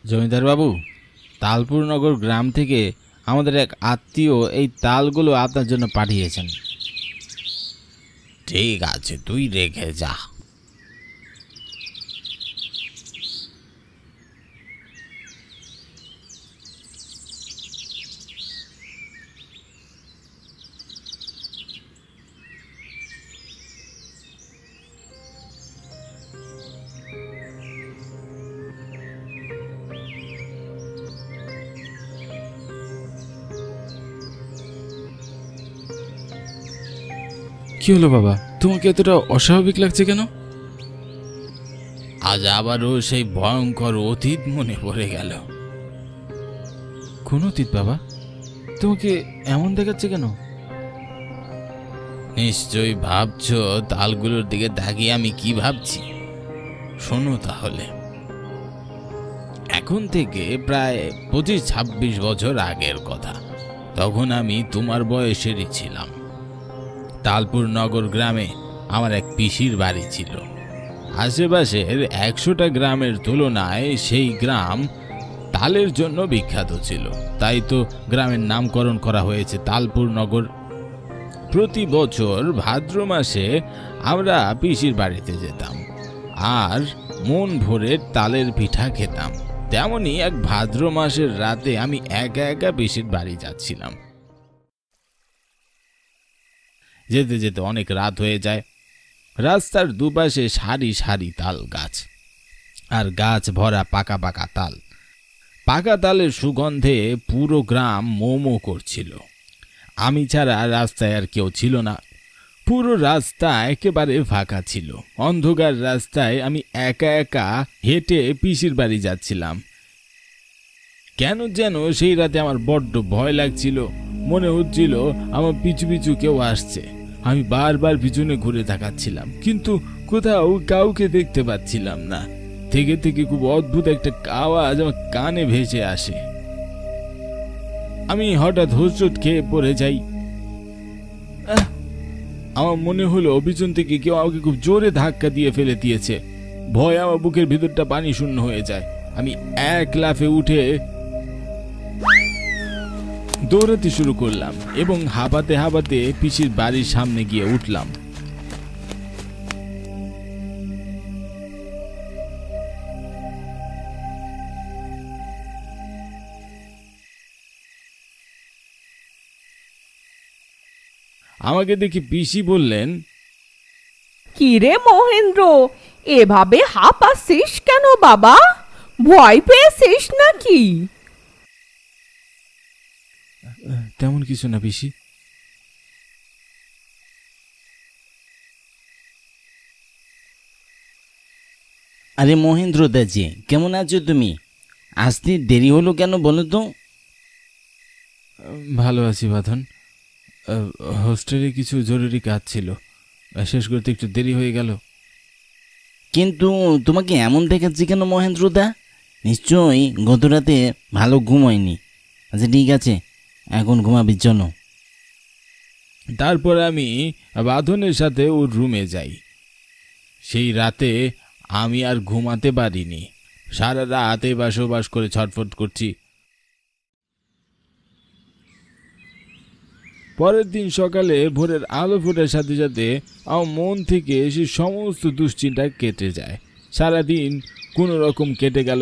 জমিদার বাবু, তালপুর নগর গ্রাম থেকে আমাদের এক আত্মীয় এই তালগুলো আপনার জন্য পাঠিয়েছেন। ঠিক আছে, তুই রেখে যা। কি হলো বাবা, তোমাকে এতটা অস্বাভাবিক লাগছে কেন? আজ আবারও সেই ভয়ঙ্কর অতীত মনে পড়ে গেল। কোন অতীত বাবা? তোমাকে এমন দেখাচ্ছে কেন? নিশ্চয়ই ভাবছো তালগুলোর দিকে তাকিয়ে আমি কি ভাবছি। শোনো তাহলে। এখন থেকে প্রায় 25-26 বছর আগের কথা। তখন আমি তোমার বয়সেরই ছিলাম। তালপুর নগর গ্রামে আমার এক পিসির বাড়ি ছিল। আশেপাশের 100টা গ্রামের তুলনায় সেই গ্রাম তালের জন্য বিখ্যাত ছিল। তাই তো গ্রামের নামকরণ করা হয়েছে তালপুর নগর। প্রতি বছর ভাদ্র মাসে আমরা পিসির বাড়িতে যেতাম আর মন ভরে তালের পিঠা খেতাম। তেমনি এক ভাদ্র মাসের রাতে আমি একা একা পিসির বাড়ি যাচ্ছিলাম। যেতে যেতে অনেক রাত হয়ে যায়। রাস্তার দুপাশে সারি সারি তাল গাছ, আর গাছ ভরা পাকা পাকা তাল। পাকা তালের সুগন্ধে পুরো গ্রাম মোমো করছিল। আমি ছাড়া রাস্তায় আর কেউ ছিল না। পুরো রাস্তা একেবারে ফাঁকা ছিল। অন্ধকার রাস্তায় আমি একা একা হেঁটে পিসির বাড়ি যাচ্ছিলাম। কেন যেন সেই রাতে আমার বড্ড ভয় লাগছিল। মনে হচ্ছিল আমার পিছু পিছু কেউ আসছে। আমি বারবার পিছনে ঘুরে তাকাচ্ছিলাম, কিন্তু কোথাও কাউকে দেখতে পাচ্ছিলাম না। থেকে থেকে খুব অদ্ভুত একটা আওয়াজ আমার কানে ভেসে আসে। আমি হঠাৎ হোঁচট খেয়ে পড়ে যাই। আমার মনে হলো পিছন থেকে কেউ আমাকে খুব জোরে ধাক্কা দিয়ে ফেলে দিয়েছে। ভয় আমার বুকের ভিতরটা পানি শূন্য হয়ে যায়। আমি এক লাফে উঠে দৌড়াতে শুরু করলাম এবং হাঁপাতে হাঁপাতে পিসির বাড়ির সামনে গিয়ে উঠলাম। আমাকে দেখে পিসি বললেন, কি রে মহেন্দ্র, এভাবে হাঁপাচ্ছিস কেন বাবা? ভয় পেয়েছিস নাকি? তেমন কিছু না পিসি। আরে মহেন্দ্র দাজি, কেমন আছো তুমি? আসতে দেরি হলো কেন বলো তো? ভালো আছি বাঁধন। হোস্টেলে কিছু জরুরি কাজ ছিল, শেষ করতে একটু দেরি হয়ে গেল। কিন্তু তোমাকে এমন দেখাচ্ছি কেন মহেন্দ্রদা? নিশ্চয়ই গত রাতে ভালো ঘুম হয়নি। আচ্ছা ঠিক আছে, এখন ঘুমাবি চলো। তারপর আমি বাঁধনের সাথে ওর রুমে যাই। সেই রাতে আমি আর ঘুমাতে পারিনি। সারা রাতে বসবাস করে ছটফট করছি। পরের দিন সকালে ভোরের আলো ফোটার সাথে সাথে আমার মন থেকে সে সমস্ত দুশ্চিন্তা কেটে যায়। সারাদিন কোনো রকম কেটে গেল।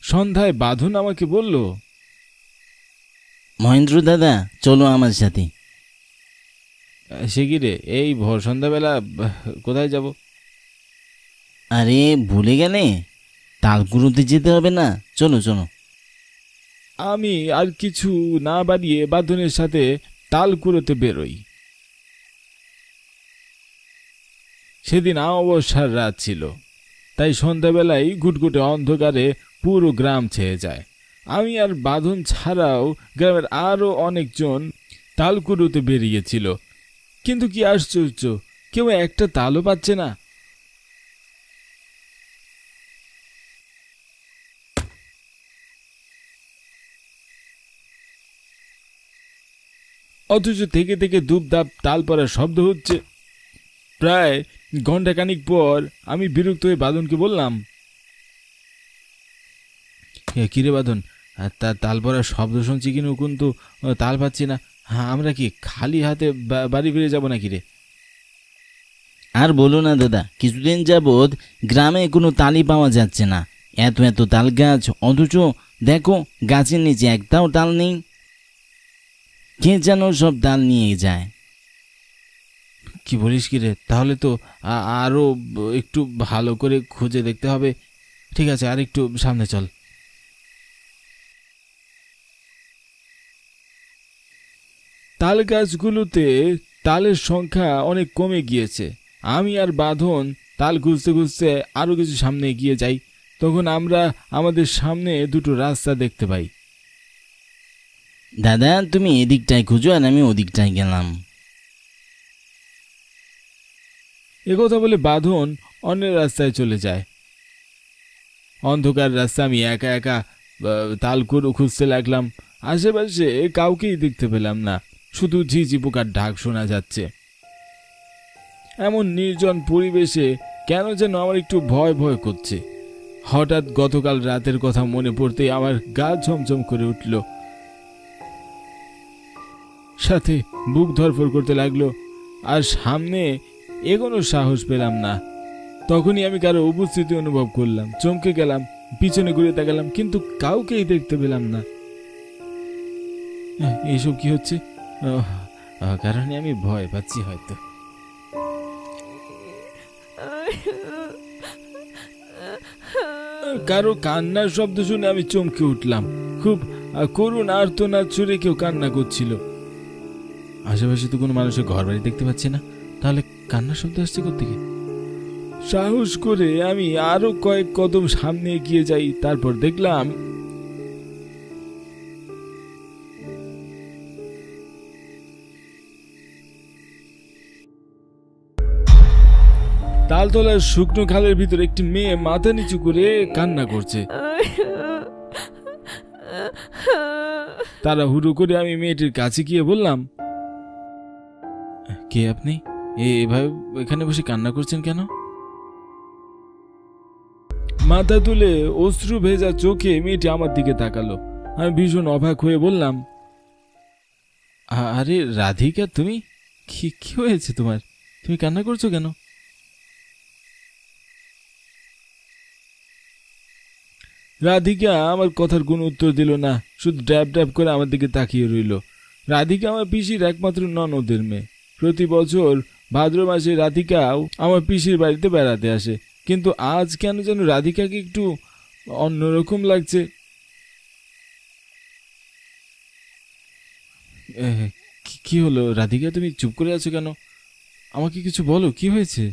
সন্ধ্যায় বাঁধন আমাকে বলল, মহেন্দ্র দাদা চলো আমার সাথে। সে কি রে, এই ভোর সন্ধ্যাবেলা কোথায় যাব? আরে ভুলে গেলে? তালকুড়োতে যেতে হবে না, চলো চলো। আমি আর কিছু না বাড়িয়ে বাঁধনের সাথে তালকুড়োতে বেরোই। সেদিন অমাবস্যার রাত ছিল, তাই সন্ধ্যাবেলায় ঘুটঘুটে অন্ধকারে পুরো গ্রাম ছেয়ে যায়। আমি আর বাঁধন ছাড়াও গ্রামের আরো অনেকজন তালকুড়োতে বেরিয়েছিল। কিন্তু কি আশ্চর্য, কেউ একটা তালও পাচ্ছে না। অথচ থেকে থেকে দুপদাপ তাল পড়ার শব্দ হচ্ছে। প্রায় ঘন্টাখানিক পর আমি বিরক্ত হয়ে বাঁধনকে বললাম, কিরে বাঁধন, তাল পড়ার শব্দ শুনছি কিন্তু তাল পাচ্ছি না। হ্যাঁ, আমরা কি খালি হাতে বাড়ি ফিরে যাবো নাকি রে? আর বলো না দাদা, কিছুদিন যাবৎ গ্রামে কোনো তালই পাওয়া যাচ্ছে না। এত এত তাল গাছ, অথচ দেখো গাছের নিচে একটাও তাল নেই। কে যেন সব তাল নিয়ে যায়। কি বলিস কি রে? তাহলে তো আরো একটু ভালো করে খুঁজে দেখতে হবে। ঠিক আছে, আর একটু সামনে চল। তাল গাছগুলোতে তালের সংখ্যা অনেক কমে গিয়েছে। আমি আর বাঁধন তাল খুঁজতে খুঁজতে আরো কিছু সামনে এগিয়ে যাই। তখন আমরা আমাদের সামনে দুটো রাস্তা দেখতে পাই। দাদা, তুমি এদিকটায় খুঁজো আর আমি ওদিকটায় গেলাম। একথা বলে বাঁধন অন্যের রাস্তায় চলে যায়। অন্ধকার রাস্তা, আমি একা একা তাল খুঁজতে লাগলাম। আশেপাশে কাউকেই দেখতে পেলাম না, শুধু ঝিঝি পোকার ডাক শোনা যাচ্ছে। এমন নির্জন পরিবেশে কেন যেন আমার একটু ভয় ভয় করছে। হঠাৎ গতকাল রাতের কথা মনে পড়তেই আমার গা ঝমঝম করে উঠল, সাথে বুক ধরফর করতে লাগলো, আর সামনে এগোনোর সাহস পেলাম না। তখনই আমি কারো উপস্থিতি অনুভব করলাম, চমকে গেলাম, পিছনে ঘুরে তাকালাম, কিন্তু কাউকেই দেখতে পেলাম না। এইসব কি হচ্ছে? কারণে আমি ভয় পাচ্ছি হয়তো। কারো কান্নার শব্দ শুনে আমি চমকে উঠলাম। খুব করুণ আর্তনাদ ছুড়ে কেউ কান্না করছিল। আশেপাশে তো কোনো মানুষের ঘর বাড়ি দেখতে পাচ্ছি না, তাহলে কান্নার শব্দ আসছে কোত্থেকে? সাহস করে আমি আরো কয়েক কদম সামনে এগিয়ে যাই। তারপর দেখলাম তালতলার শুকনো খালের ভিতর একটি মেয়ে মাথা নিচু করে কান্না করছে। তাড়াহুড়ো করে আমি মেয়েটির কাছে গিয়ে বললাম, কে আপনি? এভাবে এখানে বসে কান্না করছেন কেন? মাথা তুলে অশ্রু ভেজা চোখে মেয়েটি আমার দিকে তাকালো। আমি ভীষণ অবাক হয়ে বললাম, আরে রাধিকা, তুমি কি হয়েছে তোমার? তুমি কান্না করছো কেন? রাধিকা আমার কথার কোনো উত্তর দিল না, শুধু ড্যাব ড্যাব করে আমার দিকে তাকিয়ে রইল। রাধিকা আমার পিসির একমাত্র ননদের মেয়ে। প্রতি বছর ভাদ্র মাসে রাধিকাও আমার পিসির বাড়িতে বেড়াতে আসে, কিন্তু আজ কেন যেন রাধিকাকে একটু অন্যরকম লাগছে। কি হলো রাধিকা, তুমি চুপ করে আছো কেন? আমাকে কিছু বলো, কি হয়েছে?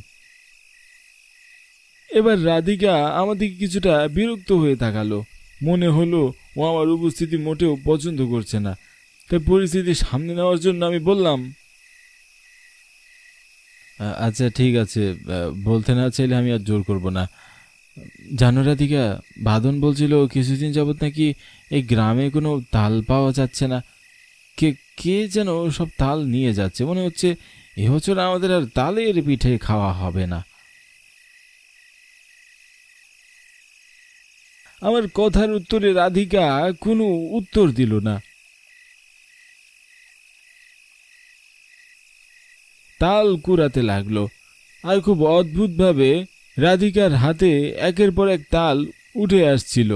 এবার রাধিকা আমার দিকে কিছুটা বিরক্ত হয়ে তাকালো। মনে হলো ও আমার উপস্থিতি মোটেও পছন্দ করছে না। তাই পরিস্থিতি সামনে নেওয়ার জন্য আমি বললাম, আচ্ছা ঠিক আছে, বলতে না চাইলে আমি আর জোর করব না। জানো রাধিকা, বাঁধন বলছিল কিছুদিন যাবত নাকি এই গ্রামে কোনো তাল পাওয়া যাচ্ছে না। কে যেন সব তাল নিয়ে যাচ্ছে। মনে হচ্ছে এবছর আমাদের আর তালের পিঠে খাওয়া হবে না। আমার কথার উত্তরে রাধিকা কোনো উত্তর দিল না। তাল কুড়াতে লাগলো, আর খুব অদ্ভুতভাবে রাধিকার হাতে একের পর এক তাল উঠে আসছিল।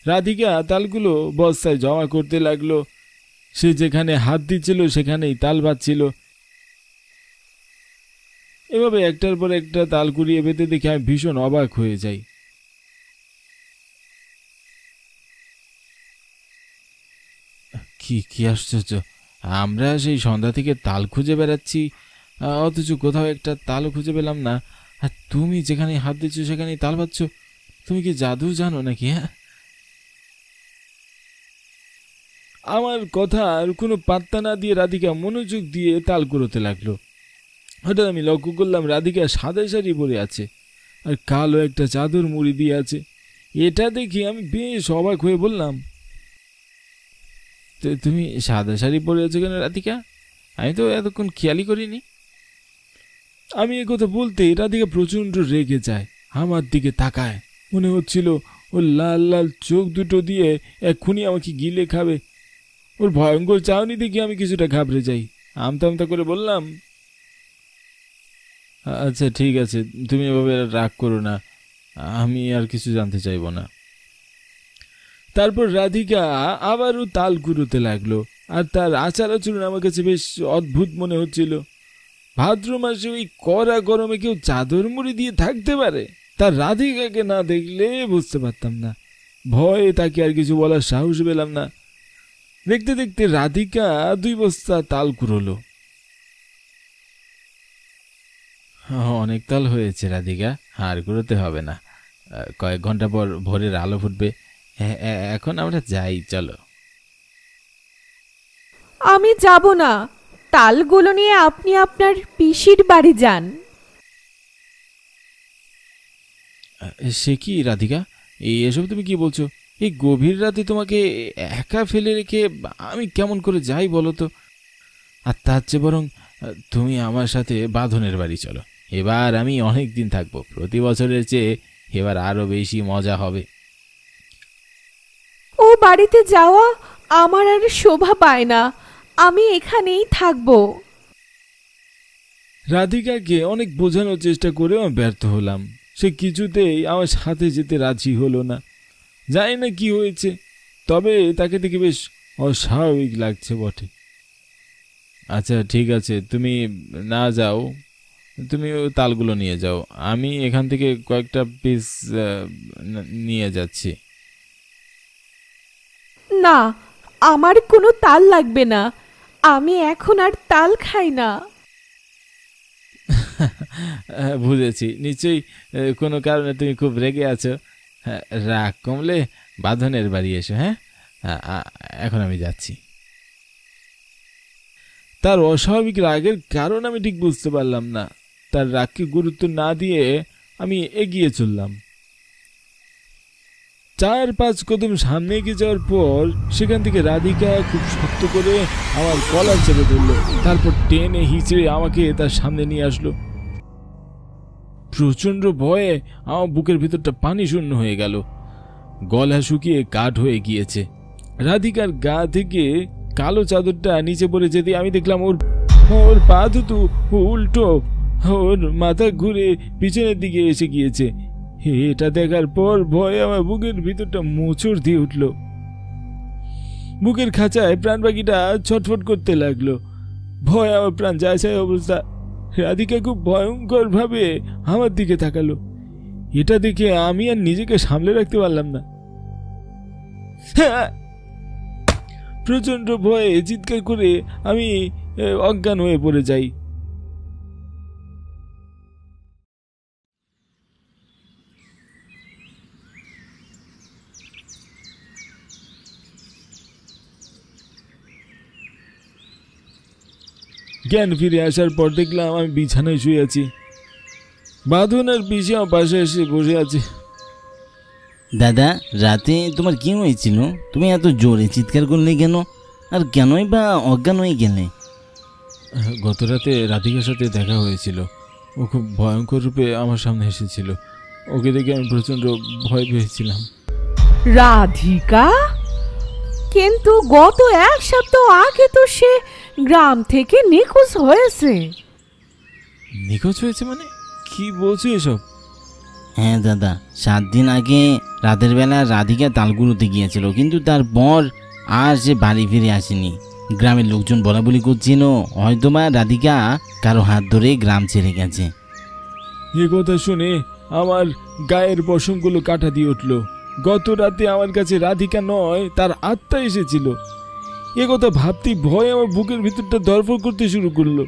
রাধিকা তালগুলো বস্তায় জমা করতে লাগলো। সে যেখানে হাত দিচ্ছিল সেখানেই তাল বাজছিল। এভাবে একটার পর একটা তাল কুড়িয়ে পেতে দেখে আমি ভীষণ অবাক হয়ে যাই। কি আশ্চর্য, আমরা সেই সন্ধ্যা থেকে তাল খুঁজে বেড়াচ্ছি, অথচ কোথাও একটা তালও খুঁজে পেলাম না। আর তুমি যেখানে হাত দিচ্ছ সেখানেই তাল পাচ্ছ। তুমি কি জাদু জানো নাকি? হ্যাঁ, আমার কথার কোনো পাত্তা না দিয়ে রাধিকা মনোযোগ দিয়ে তাল কুড়োতে লাগলো। হঠাৎ আমি লক্ষ্য করলাম রাধিকা সাদা শাড়ি পরে আছে আর কালো একটা চাদর মুড়ি দিয়ে আছে। এটা দেখে আমি বেশ অবাক হয়ে বললাম, তুমি সাদা শাড়ি পরে আছো কেন রাধিকা? আমি তো এতক্ষণ খেয়ালই করিনি। আমি এ কথা বলতে রাধিকা প্রচণ্ড রেগে যায়, আমার দিকে তাকায়, মনে হচ্ছিল ওর লাল লাল চোখ দুটো দিয়ে এক্ষুনি আমাকে গিলে খাবে। ওর ভয়ঙ্কর চাউনি দেখে আমি কিছুটা ঘাবড়ে যাই। আমতা আমতা করে বললাম, আচ্ছা ঠিক আছে, তুমি এভাবে রাগ করো না, আমি আর কিছু জানতে চাইব না। তারপর রাধিকা আবারও তাল কুড়োতে লাগলো, আর তার আচার আচরণ আমার কাছে বেশ অদ্ভুত মনে হচ্ছিল। ভাদ্র মাসে ওই কড়া গরমে কেউ চাদর মুড়ি দিয়ে থাকতে পারে? তার রাধিকাকে না দেখলে বুঝতে পারতাম না। ভয়ে তাকে আর কিছু বলার সাহস পেলাম না। দেখতে দেখতে রাধিকা 2 বস্তা তাল কুড়োলো। অনেক তাল হয়েছে রাধিকা, আর কুড়োতে হবে না, কয়েক ঘন্টা পর ভোরের আলো ফুটবে। এখন আমরা যাই, চলো। আমি যাব না, তালগুলো নিয়ে আপনি আপনার পিসির বাড়ি যান। সে কি রাধিকা, এসব তুমি কি বলছো? এই গভীর রাতে তোমাকে একা ফেলে রেখে আমি কেমন করে যাই বলো তো? আর তার চেয়ে বরং তুমি আমার সাথে বাঁধনের বাড়ি চলো। এবার আমি অনেক দিন থাকবো, প্রতি বছরের চেয়ে এবার আরো বেশি মজা হবে। ও বাড়িতে যাওয়া আমার আর শোভা পায় না, আমি এখানেই থাকবো। রাধিকাকে অনেক বোঝানোর চেষ্টা করেও আমি ব্যর্থ হলাম। সে কিছুতেই আমার সাথে যেতে রাজি হলো না। জানি না কি হয়েছে, তবে তাকে দেখে বেশ অস্বাভাবিক লাগছে বটে। আচ্ছা ঠিক আছে, তুমি না যাও, তুমি ওই তালগুলো নিয়ে যাও, আমি এখান থেকে কয়েকটা পিস নিয়ে যাচ্ছি। না, আমার কোনো তাল লাগবে না, আমি এখন আর তাল খাই না। বুঝেছি, নিশ্চয়ই কোনো কারণে তুমি খুব রেগে আছো। রাগ কমলে বাঁধনের বাড়ি এসো। হ্যাঁ, এখন আমি যাচ্ছি। তার অস্বাভাবিক রাগের কারণ আমি ঠিক বুঝতে পারলাম না। তার রাগকে গুরুত্ব না দিয়ে আমি এগিয়ে চললাম। 4-5 কদম সামনে এগিয়ে যাওয়ার পর সেখান থেকে রাধিকা খুব শক্ত করে আমার কলার চেপে ধরলো, তারপর টেনে হিচড়ে আমাকে তার সামনে নিয়ে আসলো। প্রচন্ড ভয়ে আমার বুকের ভিতরটা পানি শূন্য হয়ে গেল, গলা শুকিয়ে কাঠ হয়ে গিয়েছে। রাধিকার গা থেকে কালো চাদরটা নিচে পড়ে যেতে আমি দেখলাম ওর পা দুটো উল্টো, ওর মাথা ঘুরে পিছনের দিকে এসে গিয়েছে। এটা দেখার পর ভয়ে আমার বুকের ভিতরটা মোচড় দিয়ে উঠল। বুকের খাঁচায় প্রাণ পাখিটা ছটফট করতে লাগলো। ভয় আমার প্রাণ যায় যায় অবস্থা। রাধিকা খুব ভয়ঙ্কর ভাবে আমার দিকে তাকালো। এটা দেখে আমি আর নিজেকে সামলে রাখতে পারলাম না। প্রচন্ড ভয়ে চিৎকার করে আমি অজ্ঞান হয়ে পড়ে যাই। জ্ঞান ফিরে আসার পর দেখলাম আমি বিছানায় শুয়ে আছি। বাঁধন আর পিসি আমার পাশে এসে বসে আছে। দাদা, রাতে তোমার কি হয়েছিল? তুমি এত জোরে চিৎকার করলে কেন? আর কেনই বা অজ্ঞান হয়ে গেলে? গত রাতে রাধিকার সাথে দেখা হয়েছিল। ও খুব ভয়ঙ্কর রূপে আমার সামনে এসেছিল। ওকে দেখে আমি প্রচন্ড ভয় পেয়েছিলাম। রাধিকা? কিন্তু গত 1 সপ্তাহ আগে তো সে গ্রাম থেকে নিখোঁজ হয়েছে। নিখোঁজ হয়েছে মানে? কি বলছো এসব? হ্যাঁ দাদা, 7 দিন আগে রাতের বেলা রাধিকা তালগুলোতে গিয়েছিল, কিন্তু তারপর আর সে বাড়ি ফিরে আসেনি। গ্রামের লোকজন বলাবলি করছিল হয়তোবা রাধিকা কারো হাত ধরে গ্রাম ছেড়ে গেছে। এ কথা শুনে আমার গায়ের পশমগুলো কাটা দিয়ে উঠল। গত রাতে আমার কাছে রাধিকা নয়, তার আত্মা এসেছিল। এ কথা ভাবতেই ভয় আমার বুকের ভিতরটা ধড়ফড় করতে শুরু করলো।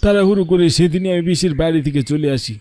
তাড়াহুড়ো করে সেদিনই আমি পিসির বাড়ি থেকে চলে আসি।